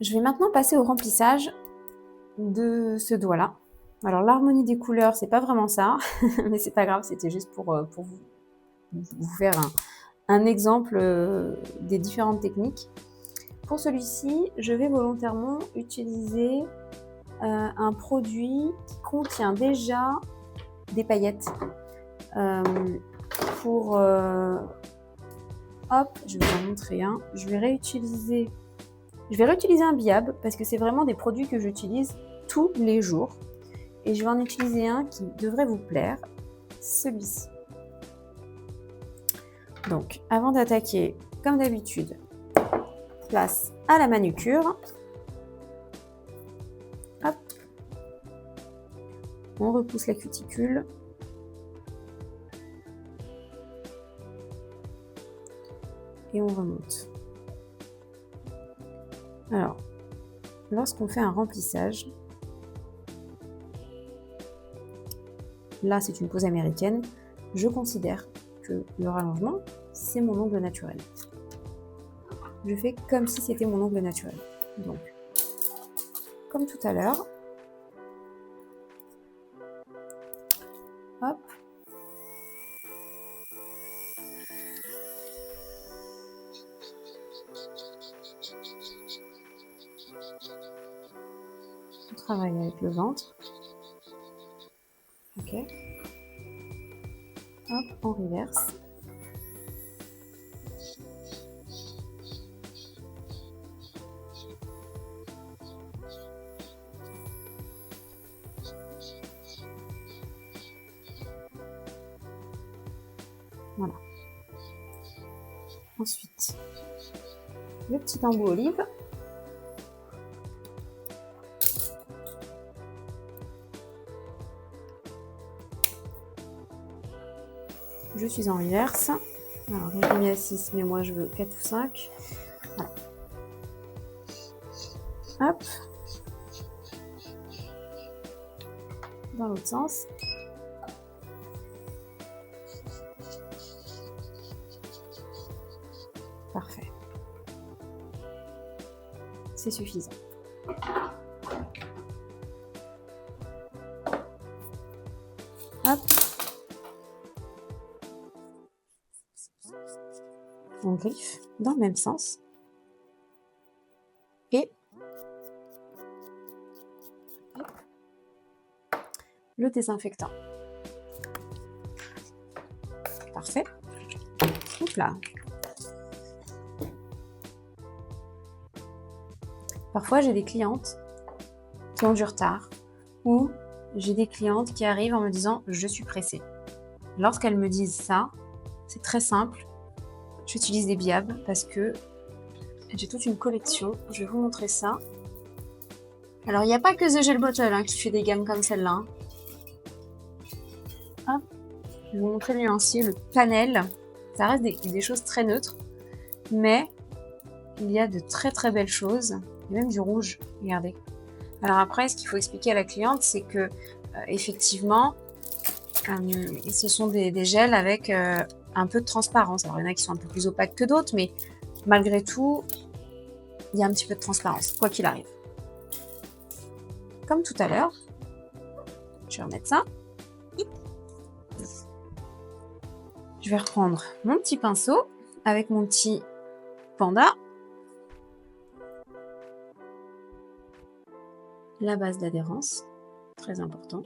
Je vais maintenant passer au remplissage de ce doigt-là. Alors l'harmonie des couleurs, c'est pas vraiment ça, mais c'est pas grave, c'était juste pour vous faire un exemple des différentes techniques. Pour celui-ci, je vais volontairement utiliser un produit qui contient déjà des paillettes. Hop, je vais vous en montrer un. Je vais réutiliser un biab parce que c'est vraiment des produits que j'utilise tous les jours. Et je vais en utiliser un qui devrait vous plaire, celui-ci. Donc, avant d'attaquer, comme d'habitude, place à la manucure. Hop. On repousse la cuticule. Et on remonte. Alors, lorsqu'on fait un remplissage, là c'est une pose américaine, je considère que le rallongement, c'est mon ongle naturel. Je fais comme si c'était mon ongle naturel. Donc, comme tout à l'heure, hop, on travaille avec le ventre. Ok. Hop, on reverse. Voilà. Ensuite, le petit embout olive. Je suis en reverse. Alors, j'ai mis à 6, mais moi je veux 4 ou 5. Voilà. Hop. Dans l'autre sens. Parfait. C'est suffisant. Hop. On griffe dans le même sens. Et le désinfectant. Parfait. Hop là. Parfois, j'ai des clientes qui ont du retard ou j'ai des clientes qui arrivent en me disant « je suis pressée ». Lorsqu'elles me disent ça, c'est très simple. J'utilise des biabs parce que j'ai toute une collection. Je vais vous montrer ça. Alors, il n'y a pas que The Gel Bottle qui fait des gammes comme celle-là. Hop. Je vais vous montrer le nuancier, le panel. Ça reste des choses très neutres, mais il y a de très très belles choses. Il y a même du rouge, regardez. Alors après, ce qu'il faut expliquer à la cliente, c'est que effectivement, ce sont des gels avec un peu de transparence. Alors il y en a qui sont un peu plus opaques que d'autres, mais malgré tout, il y a un petit peu de transparence, quoi qu'il arrive. Comme tout à l'heure, je vais remettre ça. Je vais reprendre mon petit pinceau avec mon petit panda. La base d'adhérence, très important.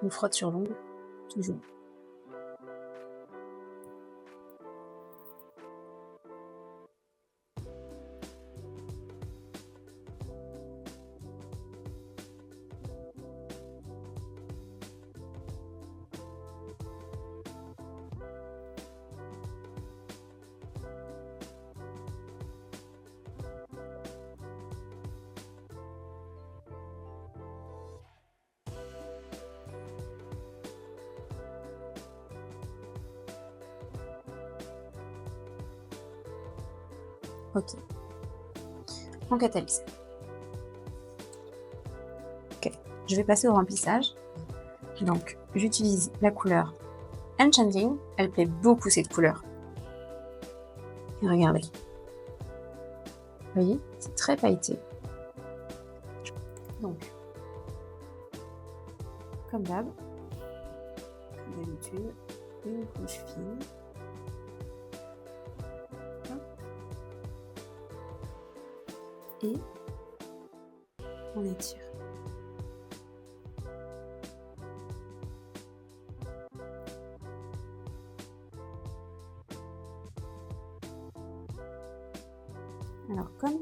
On frotte sur l'ongle, toujours. Ok. En catalyse. Ok. Je vais passer au remplissage. Donc, j'utilise la couleur Enchanting. Elle plaît beaucoup cette couleur. Et regardez. voyez, c'est très pailleté. Donc, comme d'habitude, une couche fine. Et on étire. Alors, comme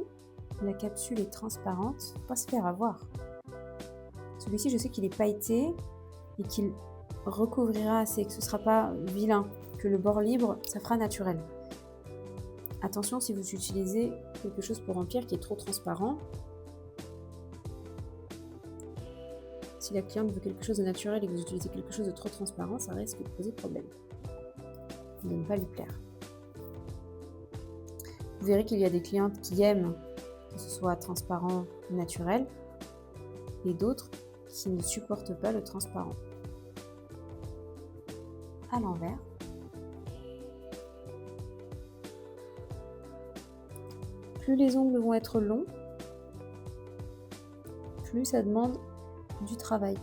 la capsule est transparente, il ne faut pas se faire avoir. Celui-ci, je sais qu'il est pailleté et qu'il recouvrira assez, que ce ne sera pas vilain, que le bord libre, ça fera naturel. Attention si vous utilisez quelque chose pour remplir qui est trop transparent. Si la cliente veut quelque chose de naturel et que vous utilisez quelque chose de trop transparent, ça risque de poser problème. De ne pas lui plaire. Vous verrez qu'il y a des clientes qui aiment que ce soit transparent ou naturel et d'autres qui ne supportent pas le transparent. À l'envers. Plus les ongles vont être longs, plus ça demande du travail.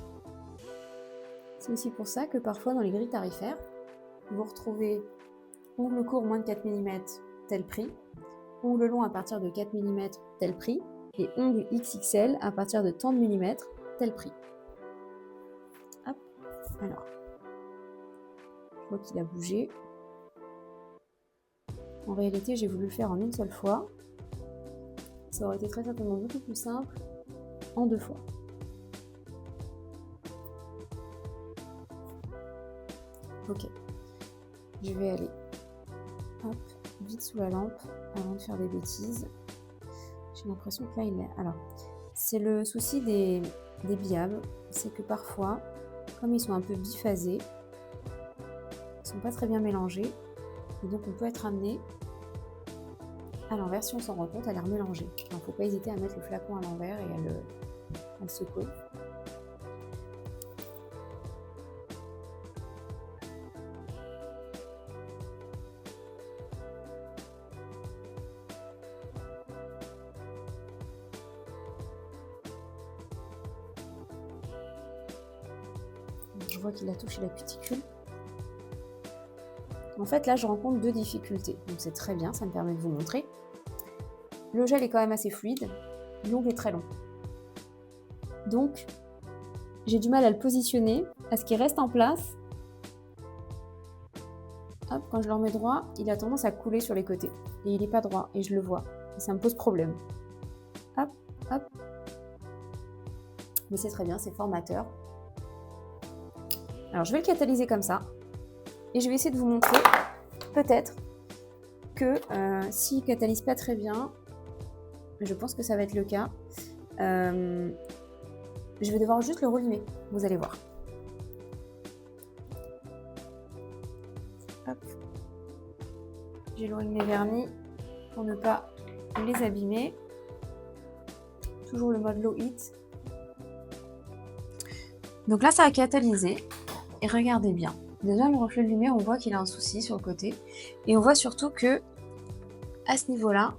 C'est aussi pour ça que parfois dans les grilles tarifaires, vous retrouvez ongles courts moins de 4 mm, tel prix, ongles longs à partir de 4 mm, tel prix, et ongles XXL à partir de tant de mm, tel prix. Hop, alors, je vois qu'il a bougé. En réalité, j'ai voulu le faire en une seule fois. Ça aurait été très certainement beaucoup plus simple en 2 fois. Ok, je vais aller hop, vite sous la lampe avant de faire des bêtises. J'ai l'impression que là il est... Alors, c'est le souci des biabs, c'est que parfois, comme ils sont un peu biphasés, ils sont pas très bien mélangés, et donc on peut être amené à l'envers si on s'en rend compte à les remélanger. Il ne faut pas hésiter à mettre le flacon à l'envers et à le secouer. Je vois qu'il a touché la cuticule. En fait, là, je rencontre 2 difficultés. Donc, c'est très bien, ça me permet de vous montrer. Le gel est quand même assez fluide. L'ongle est très long. Donc, j'ai du mal à le positionner, à ce qu'il reste en place. Hop, quand je le remets droit, il a tendance à couler sur les côtés. Et il n'est pas droit, et je le vois. Et ça me pose problème. Hop, hop. Mais c'est très bien, c'est formateur. Alors, je vais le catalyser comme ça. Et je vais essayer de vous montrer, peut-être, que s'il ne catalyse pas très bien, je pense que ça va être le cas, je vais devoir juste le relimer, vous allez voir. Hop. J'ai le relimé vernis pour ne pas les abîmer. Toujours le mode low heat. Donc là, ça a catalysé. Et regardez bien. Déjà, le reflet de lumière, on voit qu'il a un souci sur le côté. Et on voit surtout que, à ce niveau-là,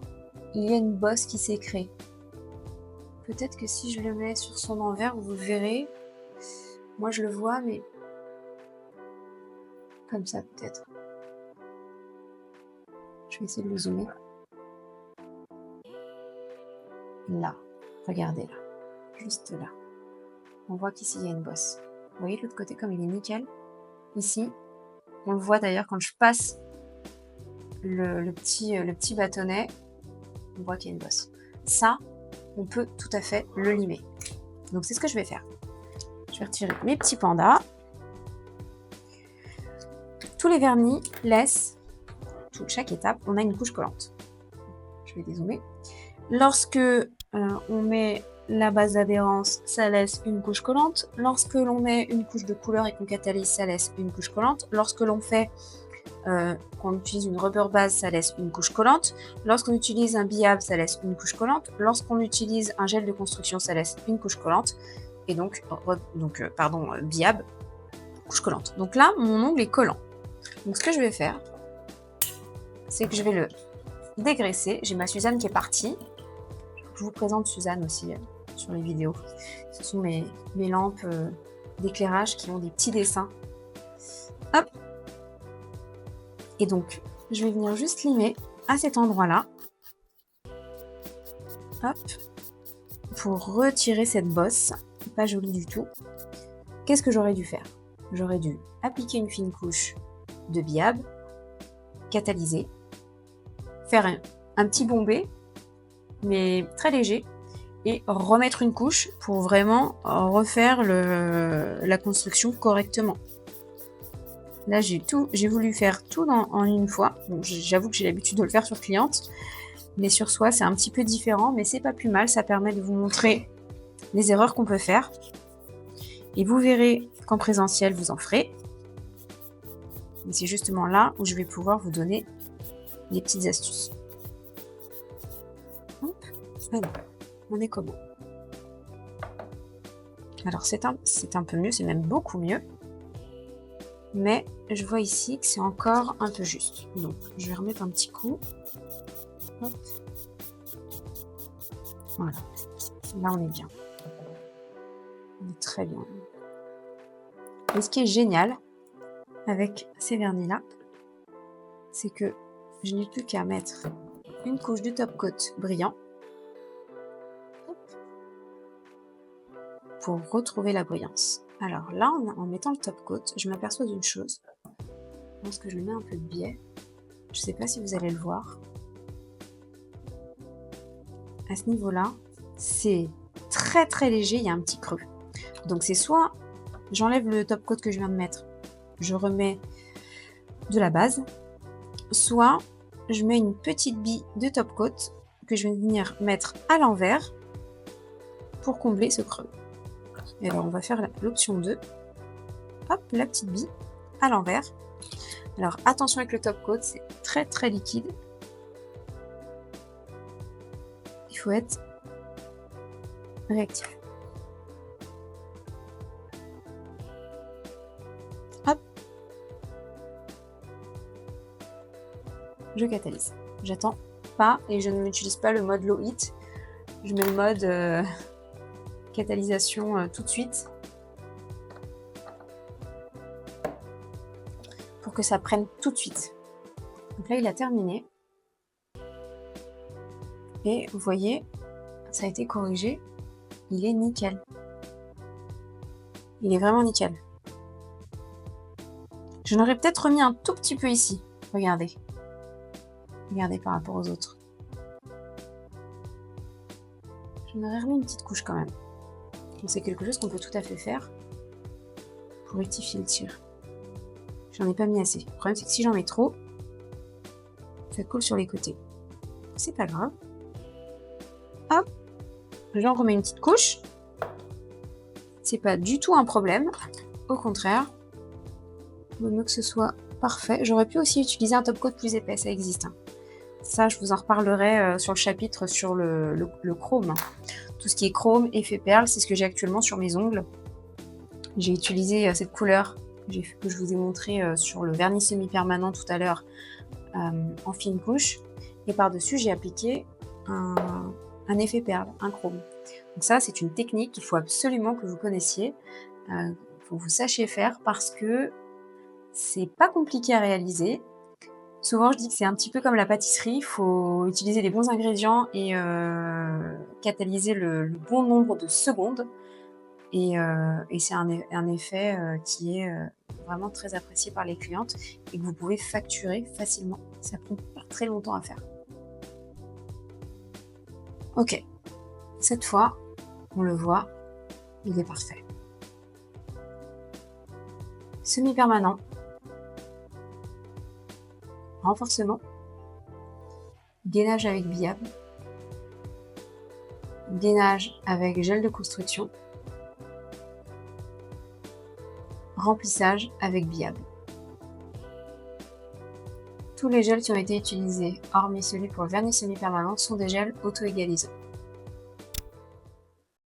il y a une bosse qui s'est créée. Peut-être que si je le mets sur son envers, vous le verrez. Moi, je le vois, mais comme ça, peut-être. Je vais essayer de le zoomer. Là. Regardez là. Juste là. On voit qu'ici, il y a une bosse. Vous voyez de l'autre côté, comme il est nickel. Ici, on le voit d'ailleurs quand je passe le petit bâtonnet, on voit qu'il y a une bosse. Ça, on peut tout à fait le limer. Donc c'est ce que je vais faire. Je vais retirer mes petits pandas. Tous les vernis laissent, chaque étape, on a une couche collante. Je vais dézoomer. Lorsque on met la base d'adhérence, ça laisse une couche collante. Lorsque l'on met une couche de couleur et qu'on catalyse, ça laisse une couche collante. Lorsque l'on fait, qu'on utilise une rubber base, ça laisse une couche collante. Lorsqu'on utilise un biab, ça laisse une couche collante. Lorsqu'on utilise un gel de construction, ça laisse une couche collante. Et donc, biab, couche collante. Donc là, mon ongle est collant. Donc ce que je vais faire, c'est que je vais le dégraisser. J'ai ma Suzanne qui est partie. Je vous présente Suzanne aussi sur les vidéos. Ce sont mes lampes d'éclairage qui ont des petits dessins. Hop. Et donc, je vais venir juste limer à cet endroit-là. Hop. Pour retirer cette bosse. Pas jolie du tout. Qu'est-ce que j'aurais dû faire? J'aurais dû appliquer une fine couche de biab, catalyser, faire un petit bombé, mais très léger, et remettre une couche pour vraiment refaire la construction correctement. Là, j'ai voulu faire tout en une fois. Bon, j'avoue que j'ai l'habitude de le faire sur cliente, mais sur soi, c'est un petit peu différent, mais c'est pas plus mal. Ça permet de vous montrer les erreurs qu'on peut faire. Et vous verrez qu'en présentiel, vous en ferez. Mais c'est justement là où je vais pouvoir vous donner des petites astuces. Hop. Alors, on est comment? Alors, c'est un peu mieux, c'est même beaucoup mieux. Mais je vois ici que c'est encore un peu juste. Donc, je vais remettre un petit coup. Hop. Voilà. Là, on est bien. On est très bien. Et ce qui est génial avec ces vernis-là, c'est que je n'ai plus qu'à mettre une couche de top coat brillant pour retrouver la brillance. Alors là, en mettant le top coat, je m'aperçois d'une chose. Je pense que je le mets un peu de biais. Je ne sais pas si vous allez le voir. À ce niveau-là, c'est très très léger, il y a un petit creux. Donc c'est soit j'enlève le top coat que je viens de mettre, je remets de la base, soit je mets une petite bille de top coat que je vais venir mettre à l'envers pour combler ce creux. Et alors on va faire l'option 2. Hop, la petite bille à l'envers. Alors attention avec le top coat, c'est très très liquide. Il faut être réactif. Hop. Je catalyse. J'attends pas et je n'utilise pas le mode low heat. Je mets le mode catalysation tout de suite pour que ça prenne tout de suite. Donc là, il a terminé. Et vous voyez, ça a été corrigé. Il est nickel. Il est vraiment nickel. Je n'aurais peut-être remis un tout petit peu ici. Regardez. Regardez par rapport aux autres. Je m'aurais remis une petite couche quand même. Donc c'est quelque chose qu'on peut tout à fait faire pour rectifier le tir. J'en ai pas mis assez. Le problème c'est que si j'en mets trop, ça colle sur les côtés. C'est pas grave. Hop, j'en remets une petite couche. C'est pas du tout un problème. Au contraire, il vaut mieux que ce soit parfait. J'aurais pu aussi utiliser un top coat plus épais, ça existe. Ça, je vous en reparlerai sur le chapitre sur le chrome. Tout ce qui est chrome, effet perle, c'est ce que j'ai actuellement sur mes ongles. J'ai utilisé cette couleur que je vous ai montré sur le vernis semi-permanent tout à l'heure en fine couche. Et par-dessus, j'ai appliqué un effet perle, un chrome. Donc ça, c'est une technique qu'il faut absolument que vous connaissiez, faut que vous sachiez faire parce que c'est pas compliqué à réaliser. Souvent, je dis que c'est un petit peu comme la pâtisserie, il faut utiliser les bons ingrédients et catalyser le bon nombre de secondes. Et c'est un effet qui est vraiment très apprécié par les clientes et que vous pouvez facturer facilement. Ça prend pas très longtemps à faire. Ok, cette fois, on le voit, il est parfait. Semi-permanent. Renforcement. Gainage avec biab. Gainage avec gel de construction. Remplissage avec biab. Tous les gels qui ont été utilisés, hormis celui pour le vernis semi-permanent, sont des gels auto-égalisants.